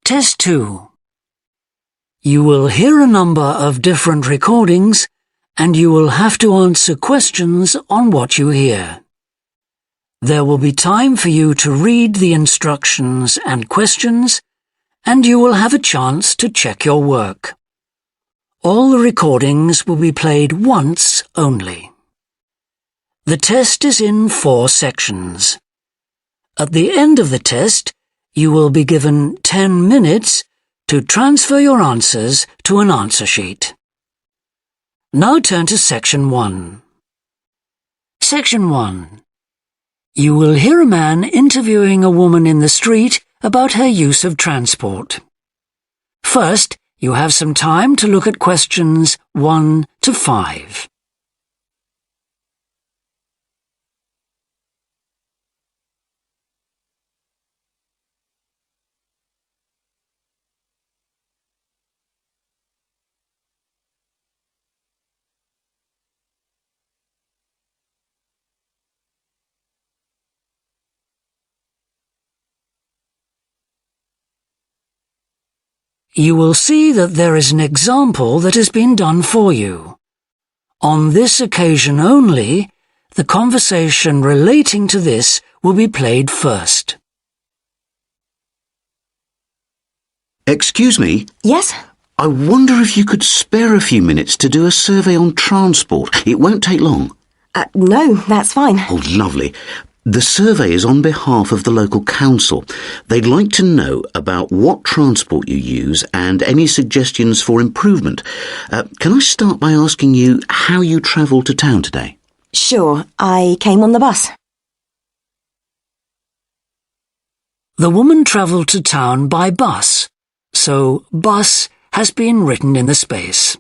Test 2. You will hear a number of different recordings and you will have to answer questions on what you hear. There will be time for you to read the instructions and questions, and you will have a chance to check your work. All the recordings will be played once only. The test is in 4 sections. At the end of the test, you will be given 10 minutes to transfer your answers to an answer sheet. Now turn to Section 1. Section 1. You will hear a man interviewing a woman in the street about her use of transport. First, you have some time to look at questions 1 to 5. You will see that there is an example that has been done for you. On this occasion only, the conversation relating to this will be played first. Excuse me? Yes? I wonder if you could spare a few minutes to do a survey on transport. It won't take long. No, that's fine. Oh, lovely. The survey is on behalf of the local council. They'd like to know about what transport you use and any suggestions for improvement. Can I start by asking you how you travelled to town today? Sure, I came on the bus. The woman travelled to town by bus, so bus has been written in the space.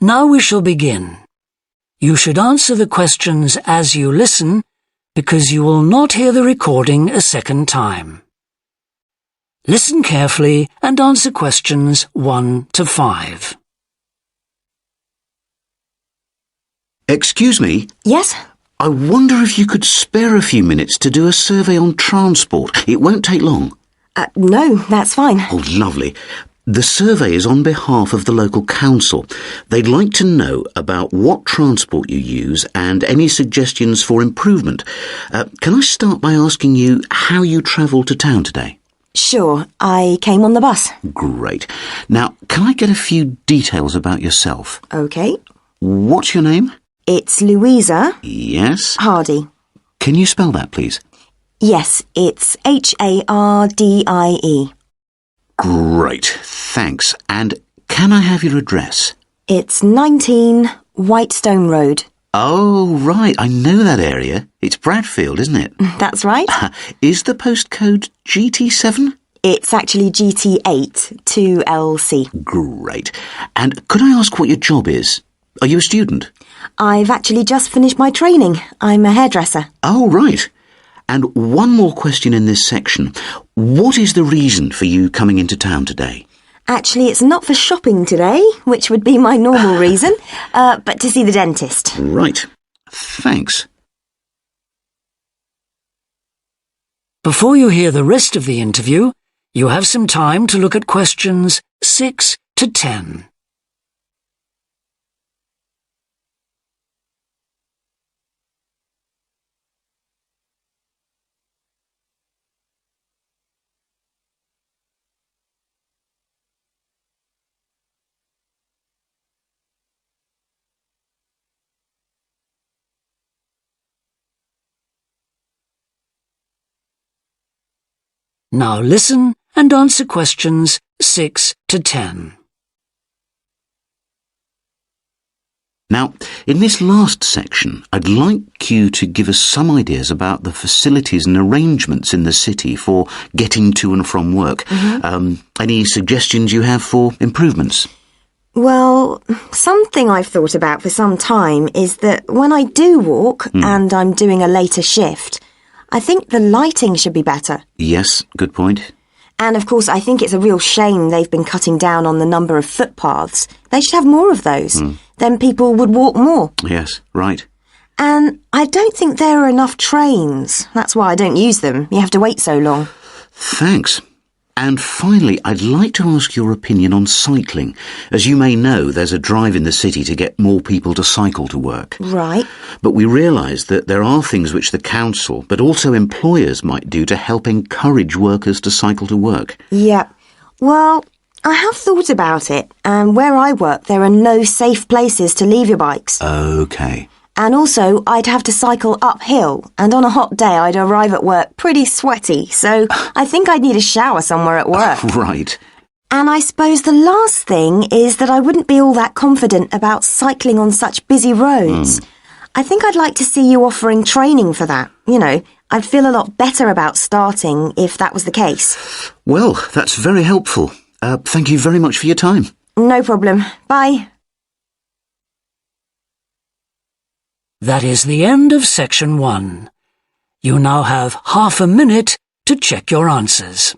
Now we shall begin. You should answer the questions as you listen, because you will not hear the recording a second time. Listen carefully and answer questions 1 to 5. Excuse me? Yes? I wonder if you could spare a few minutes to do a survey on transport. It won't take long. No, that's fine. Oh, lovely. The survey is on behalf of the local council. They'd like to know about what transport you use and any suggestions for improvement. Can I start by asking you how you travelled to town today? Sure, I came on the bus. Great. Now, can I get a few details about yourself? OK. What's your name? It's Louisa. Yes. Hardy. Can you spell that, please? Yes, it's Hardie. Great, thanks. And can I have your address? It's 19 Whitestone Road. Oh, right, I know that area. It's Bradfield, isn't it? That's right. Is the postcode GT7? It's actually GT8 2LC. Great. And could I ask what your job is? Are you a student? I've actually just finished my training. I'm a hairdresser. Oh, right. And one more question in this section. What is the reason for you coming into town today? Actually, it's not for shopping today, which would be my normal reason, but to see the dentist. Right. Thanks. Before you hear the rest of the interview, you have some time to look at questions 6 to 10. Now listen and answer questions 6 to 10. Now, in this last section, I'd like you to give us some ideas about the facilities and arrangements in the city for getting to and from work. Any suggestions you have for improvements? Well, something I've thought about for some time is that when I do walk and I'm doing a later shift, I think the lighting should be better. Yes, good point. And of course, I think it's a real shame they've been cutting down on the number of footpaths. They should have more of those. Then people would walk more. Yes, right. And I don't think there are enough trains. That's why I don't use them. You have to wait so long. Thanks. And finally, I'd like to ask your opinion on cycling. As you may know, there's a drive in the city to get more people to cycle to work. Right. But we realise that there are things which the council, but also employers might do to help encourage workers to cycle to work. Yeah. Well, I have thought about it, and where I work there are no safe places to leave your bikes. OK. And also, I'd have to cycle uphill, and on a hot day I'd arrive at work pretty sweaty, so I think I'd need a shower somewhere at work. Right. And I suppose the last thing is that I wouldn't be all that confident about cycling on such busy roads. I think I'd like to see you offering training for that. You know, I'd feel a lot better about starting if that was the case. Well, that's very helpful. Thank you very much for your time. No problem. Bye. That is the end of section 1. You now have half a minute to check your answers.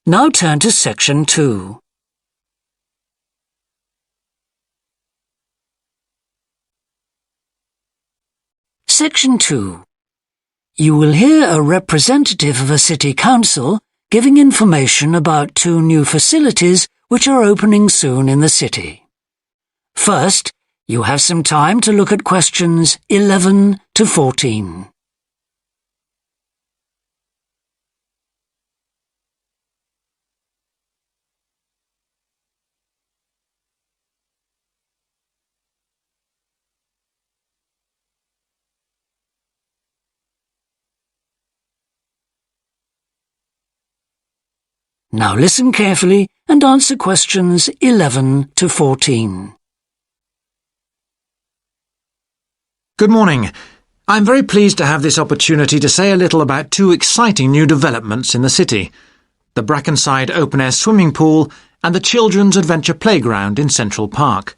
Now turn to section 2. Section 2. You will hear a representative of a city council giving information about 2 new facilities which are opening soon in the city. First, you have some time to look at questions 11 to 14. Now listen carefully and answer questions 11 to 14. Good morning. I'm very pleased to have this opportunity to say a little about 2 exciting new developments in the city: the Brackenside open-air swimming pool and the Children's Adventure Playground in Central Park.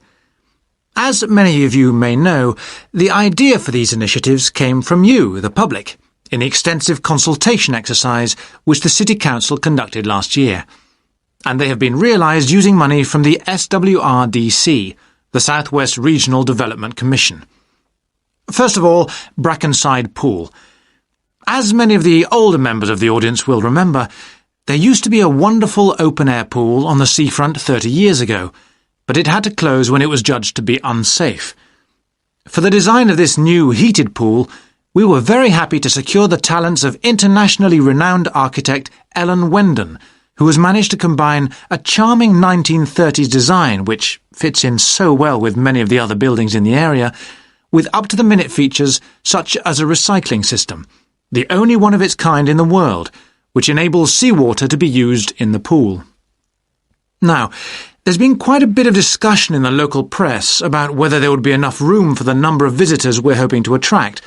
As many of you may know, the idea for these initiatives came from you, the public, in the extensive consultation exercise which the City Council conducted last year. And they have been realised using money from the SWRDC, the South West Regional Development Commission. First of all, Brackenside Pool. As many of the older members of the audience will remember, there used to be a wonderful open-air pool on the seafront 30 years ago, but it had to close when it was judged to be unsafe. For the design of this new heated pool, we were very happy to secure the talents of internationally renowned architect Ellen Wendon, who has managed to combine a charming 1930s design, which fits in so well with many of the other buildings in the area, with up-to-the-minute features such as a recycling system, the only one of its kind in the world, which enables seawater to be used in the pool. Now, there's been quite a bit of discussion in the local press about whether there would be enough room for the number of visitors we're hoping to attract,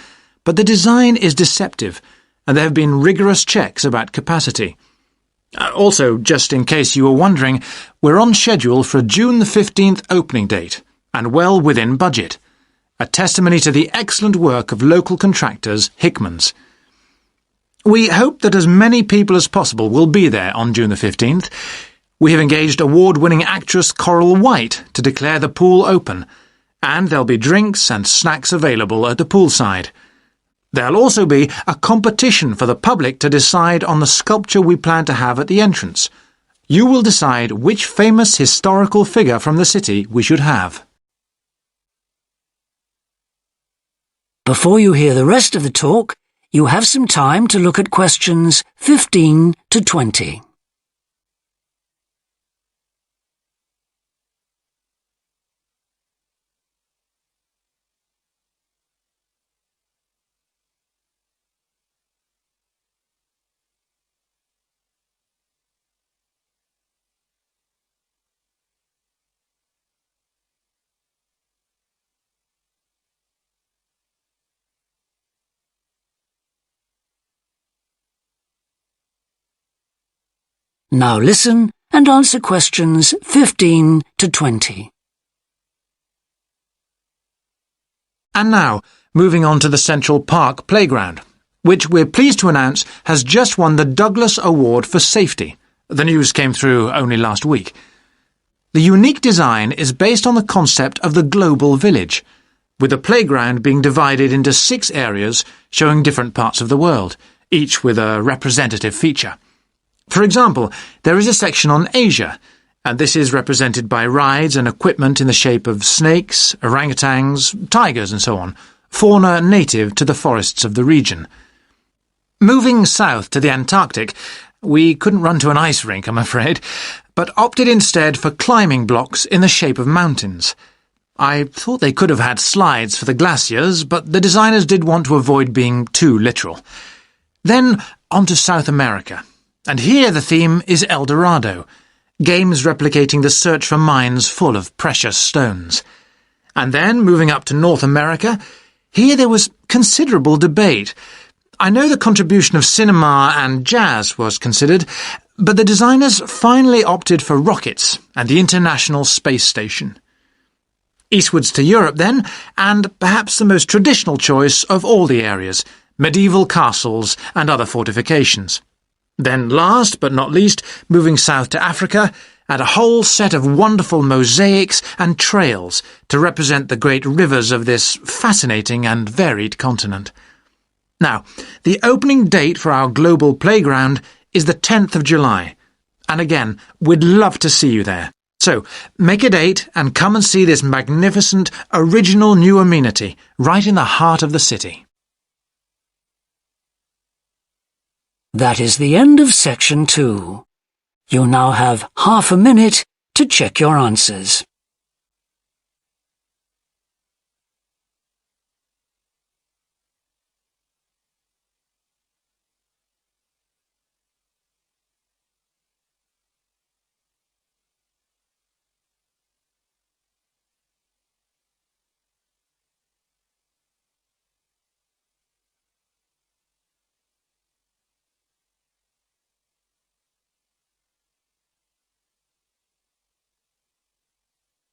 but the design is deceptive, and there have been rigorous checks about capacity. Also, just in case you were wondering, we're on schedule for a June the 15th opening date, and well within budget. A testimony to the excellent work of local contractors Hickman's. We hope that as many people as possible will be there on June the 15th. We have engaged award-winning actress Coral White to declare the pool open, and there'll be drinks and snacks available at the poolside. There'll also be a competition for the public to decide on the sculpture we plan to have at the entrance. You will decide which famous historical figure from the city we should have. Before you hear the rest of the talk, you have some time to look at questions 15 to 20. Now listen and answer questions 15 to 20. And now, moving on to the Central Park Playground, which we're pleased to announce has just won the Douglas Award for Safety. The news came through only last week. The unique design is based on the concept of the global village, with the playground being divided into 6 areas showing different parts of the world, each with a representative feature. For example, there is a section on Asia, and this is represented by rides and equipment in the shape of snakes, orangutans, tigers and so on, fauna native to the forests of the region. Moving south to the Antarctic, we couldn't run to an ice rink, I'm afraid, but opted instead for climbing blocks in the shape of mountains. I thought they could have had slides for the glaciers, but the designers did want to avoid being too literal. Then on to South America, and here the theme is El Dorado, games replicating the search for mines full of precious stones. And then, moving up to North America, here there was considerable debate. I know the contribution of cinema and jazz was considered, but the designers finally opted for rockets and the International Space Station. Eastwards to Europe then, and perhaps the most traditional choice of all the areas, medieval castles and other fortifications. Then last but not least, moving south to Africa, and a whole set of wonderful mosaics and trails to represent the great rivers of this fascinating and varied continent. Now, the opening date for our global playground is the 10th of July, and again, we'd love to see you there. So, make a date and come and see this magnificent, original new amenity right in the heart of the city. That is the end of section 2. You now have half a minute to check your answers.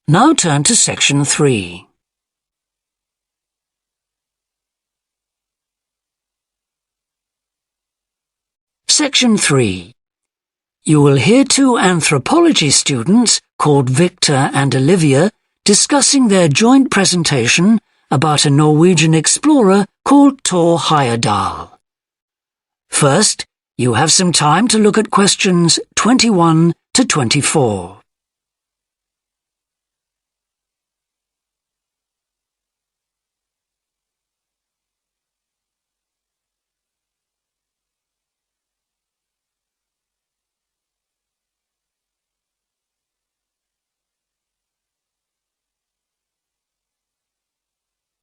Now turn to section 3. Section 3. You will hear 2 anthropology students called Victor and Olivia discussing their joint presentation about a Norwegian explorer called Thor Heyerdahl. First, you have some time to look at questions 21 to 24.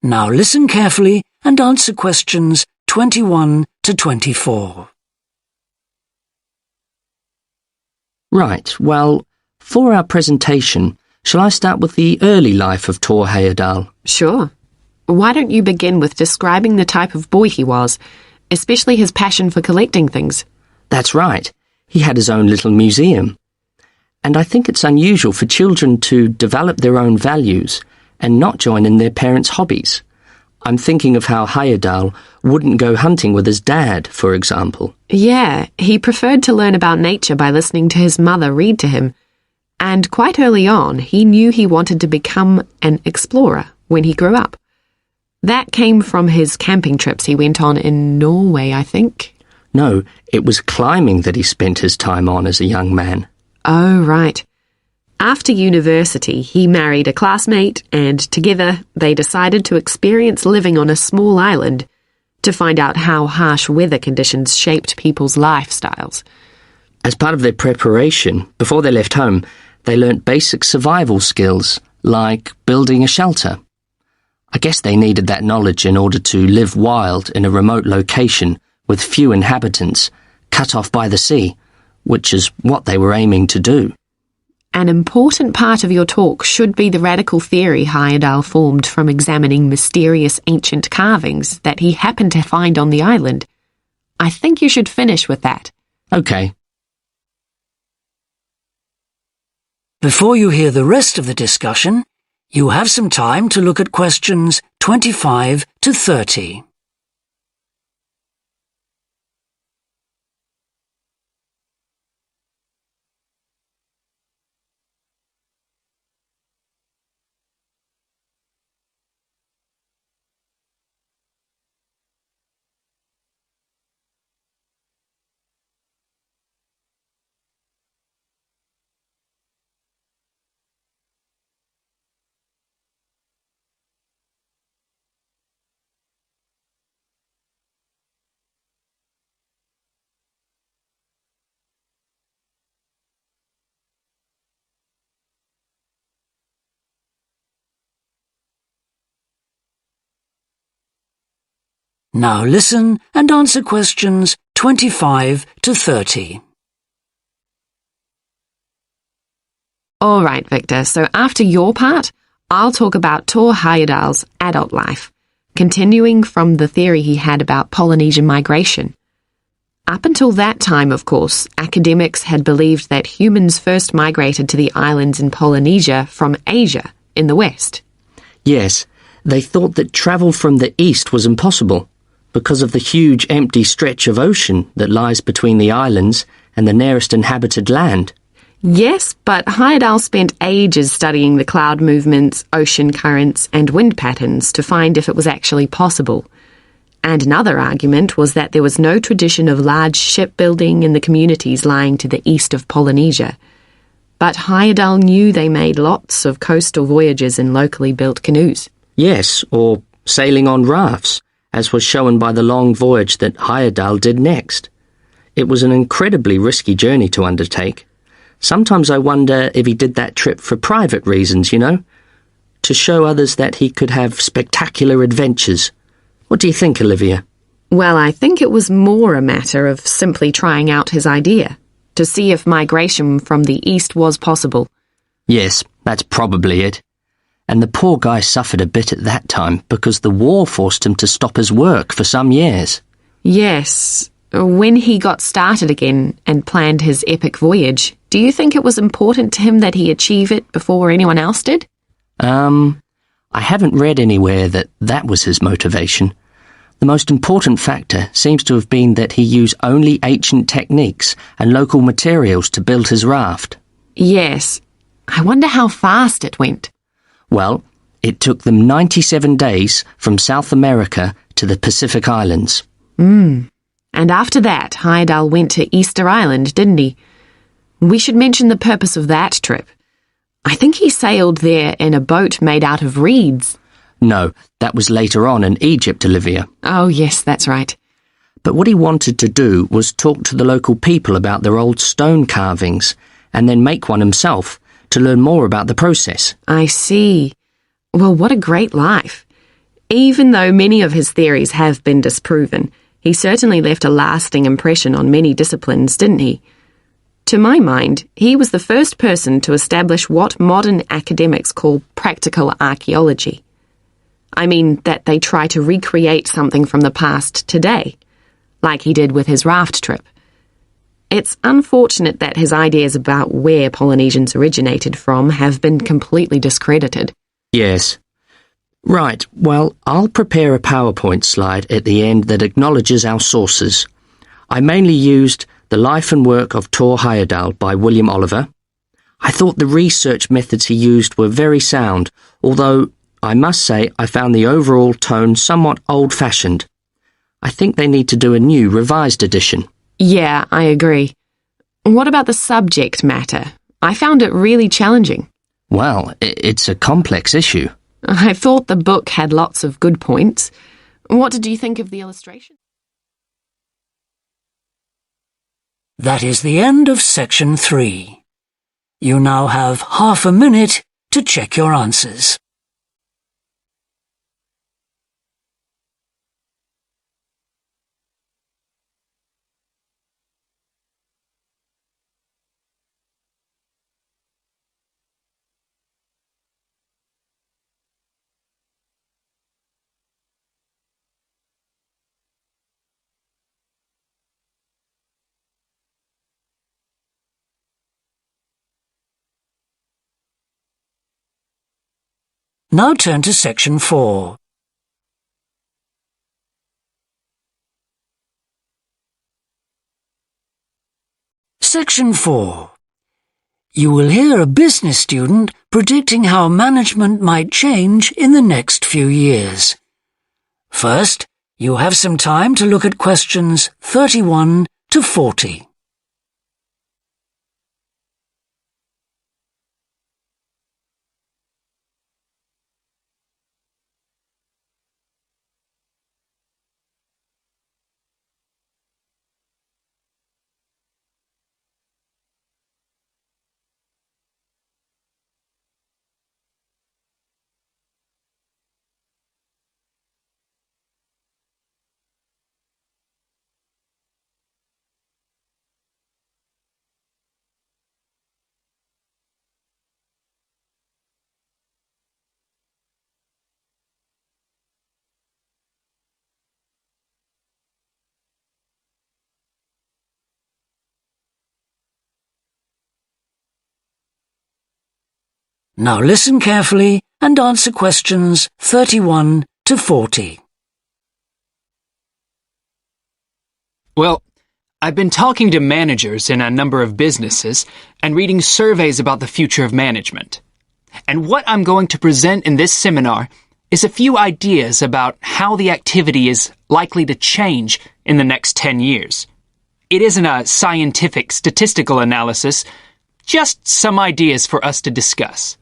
Now listen carefully and answer questions 21 to 24. Right, well, for our presentation, shall I start with the early life of Thor Heyerdahl? Sure. Why don't you begin with describing the type of boy he was, especially his passion for collecting things? That's right. He had his own little museum. And I think it's unusual for children to develop their own values and not join in their parents' hobbies. I'm thinking of how Heyerdahl wouldn't go hunting with his dad, for example. Yeah, he preferred to learn about nature by listening to his mother read to him. And quite early on, he knew he wanted to become an explorer when he grew up. That came from his camping trips he went on in Norway, I think. No, it was climbing that he spent his time on as a young man. Oh, right. After university, he married a classmate, and together they decided to experience living on a small island to find out how harsh weather conditions shaped people's lifestyles. As part of their preparation, before they left home, they learnt basic survival skills, like building a shelter. I guess they needed that knowledge in order to live wild in a remote location with few inhabitants, cut off by the sea, which is what they were aiming to do. An important part of your talk should be the radical theory Heyerdahl formed from examining mysterious ancient carvings that he happened to find on the island. I think you should finish with that. Okay. Before you hear the rest of the discussion, you have some time to look at questions 25 to 30. Now listen and answer questions 25 to 30. All right, Victor, so after your part, I'll talk about Thor Heyerdahl's adult life, continuing from the theory he had about Polynesian migration. Up until that time, of course, academics had believed that humans first migrated to the islands in Polynesia from Asia in the west. Yes, they thought that travel from the east was impossible because of the huge empty stretch of ocean that lies between the islands and the nearest inhabited land. Yes, but Heyerdahl spent ages studying the cloud movements, ocean currents, and wind patterns to find if it was actually possible. And another argument was that there was no tradition of large shipbuilding in the communities lying to the east of Polynesia. But Heyerdahl knew they made lots of coastal voyages in locally built canoes. Yes, or sailing on rafts, as was shown by the long voyage that Heyerdahl did next. It was an incredibly risky journey to undertake. Sometimes I wonder if he did that trip for private reasons, to show others that he could have spectacular adventures. What do you think, Olivia? Well, I think it was more a matter of simply trying out his idea, to see if migration from the east was possible. Yes, that's probably it. And the poor guy suffered a bit at that time because the war forced him to stop his work for some years. Yes. When he got started again and planned his epic voyage, do you think it was important to him that he achieve it before anyone else did? I haven't read anywhere that that was his motivation. The most important factor seems to have been that he used only ancient techniques and local materials to build his raft. Yes. I wonder how fast it went. Well, it took them 97 days from South America to the Pacific Islands. And after that, Heyerdahl went to Easter Island, didn't he? We should mention the purpose of that trip. I think he sailed there in a boat made out of reeds. No, that was later on in Egypt, Olivia. Oh, yes, that's right. But what he wanted to do was talk to the local people about their old stone carvings and then make one himself to learn more about the process. I see. Well, what a great life. Even though many of his theories have been disproven, he certainly left a lasting impression on many disciplines, didn't he? To my mind, he was the first person to establish what modern academics call practical archaeology. I mean that they try to recreate something from the past today, like he did with his raft trip. It's unfortunate that his ideas about where Polynesians originated from have been completely discredited. Yes. Right, well, I'll prepare a PowerPoint slide at the end that acknowledges our sources. I mainly used The Life and Work of Thor Heyerdahl by William Oliver. I thought the research methods he used were very sound, although I must say I found the overall tone somewhat old-fashioned. I think they need to do a new, revised edition. Yeah, I agree. What about the subject matter? I found it really challenging. Well, it's a complex issue. I thought the book had lots of good points. What did you think of the illustration? That is the end of section 3. You now have half a minute to check your answers. Now turn to Section 4. Section 4. You will hear a business student predicting how management might change in the next few years. First, you have some time to look at questions 31 to 40. Now listen carefully and answer questions 31 to 40. Well, I've been talking to managers in a number of businesses and reading surveys about the future of management. And what I'm going to present in this seminar is a few ideas about how the activity is likely to change in the next 10 years. It isn't a scientific statistical analysis, just some ideas for us to discuss.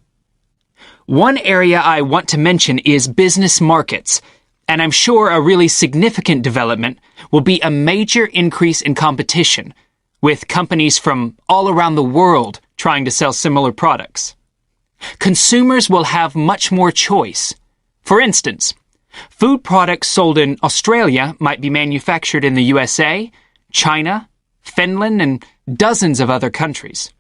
One area I want to mention is business markets, and I'm sure a really significant development will be a major increase in competition, with companies from all around the world trying to sell similar products. Consumers will have much more choice. For instance, food products sold in Australia might be manufactured in the USA, China, Finland, and dozens of other countries.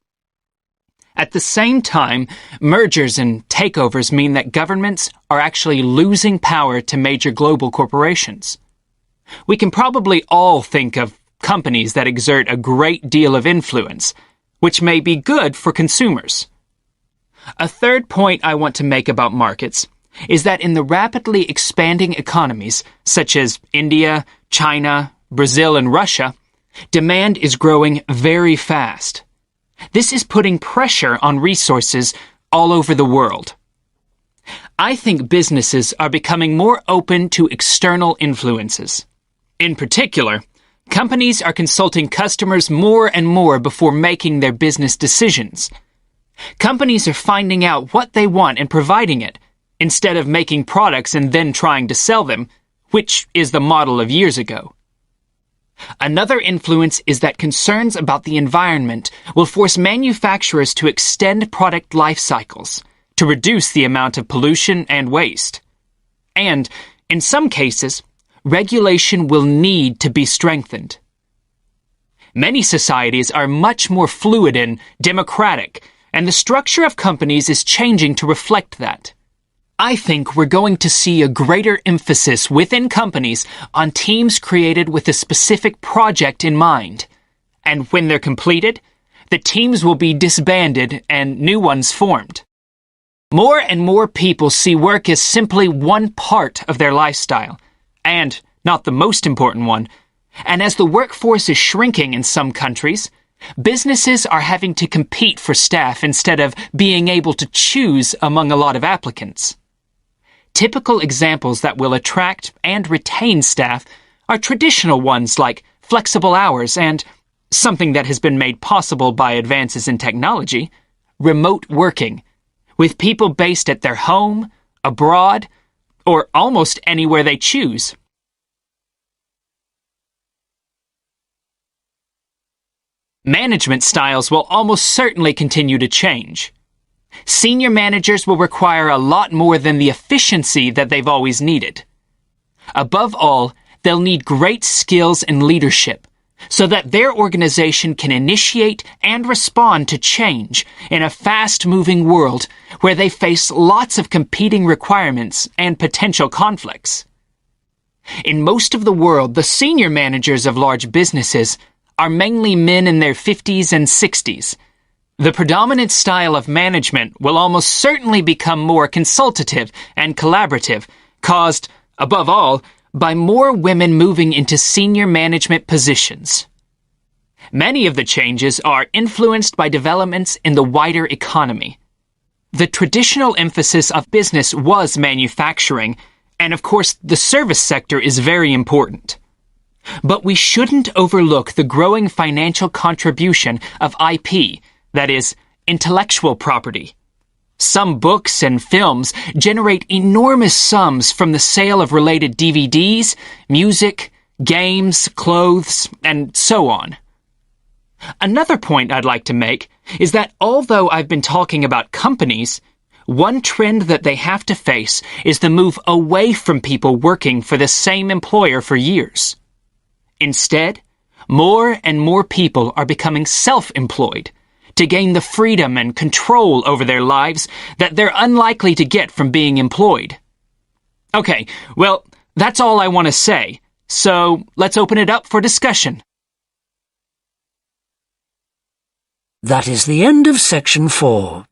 At the same time, mergers and takeovers mean that governments are actually losing power to major global corporations. We can probably all think of companies that exert a great deal of influence, which may be good for consumers. A third point I want to make about markets is that in the rapidly expanding economies, such as India, China, Brazil, and Russia, demand is growing very fast. This is putting pressure on resources all over the world. I think businesses are becoming more open to external influences. In particular, companies are consulting customers more and more before making their business decisions. Companies are finding out what they want and providing it, instead of making products and then trying to sell them, which is the model of years ago. Another influence is that concerns about the environment will force manufacturers to extend product life cycles to reduce the amount of pollution and waste. And, in some cases, regulation will need to be strengthened. Many societies are much more fluid and democratic, and the structure of companies is changing to reflect that. I think we're going to see a greater emphasis within companies on teams created with a specific project in mind. And when they're completed, the teams will be disbanded and new ones formed. More and more people see work as simply one part of their lifestyle, and not the most important one. And as the workforce is shrinking in some countries, businesses are having to compete for staff instead of being able to choose among a lot of applicants. Typical examples that will attract and retain staff are traditional ones like flexible hours and, something that has been made possible by advances in technology, remote working, with people based at their home, abroad, or almost anywhere they choose. Management styles will almost certainly continue to change. Senior managers will require a lot more than the efficiency that they've always needed. Above all, they'll need great skills in leadership so that their organization can initiate and respond to change in a fast-moving world where they face lots of competing requirements and potential conflicts. In most of the world, the senior managers of large businesses are mainly men in their 50s and 60s. The predominant style of management will almost certainly become more consultative and collaborative, caused, above all, by more women moving into senior management positions. Many of the changes are influenced by developments in the wider economy. The traditional emphasis of business was manufacturing, and of course the service sector is very important. But we shouldn't overlook the growing financial contribution of IP, that is, intellectual property. Some books and films generate enormous sums from the sale of related DVDs, music, games, clothes, and so on. Another point I'd like to make is that although I've been talking about companies, one trend that they have to face is the move away from people working for the same employer for years. Instead, more and more people are becoming self-employed to gain the freedom and control over their lives that they're unlikely to get from being employed. Okay, well, that's all I want to say, so let's open it up for discussion. That is the end of section 4.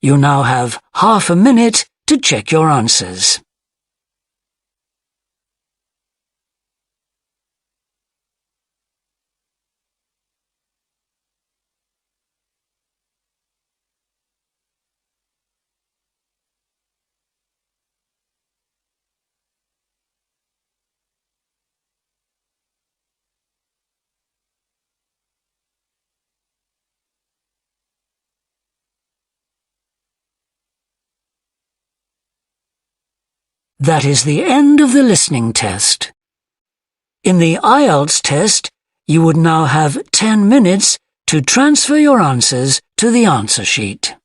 You now have half a minute to check your answers. That is the end of the listening test. In the IELTS test, you would now have 10 minutes to transfer your answers to the answer sheet.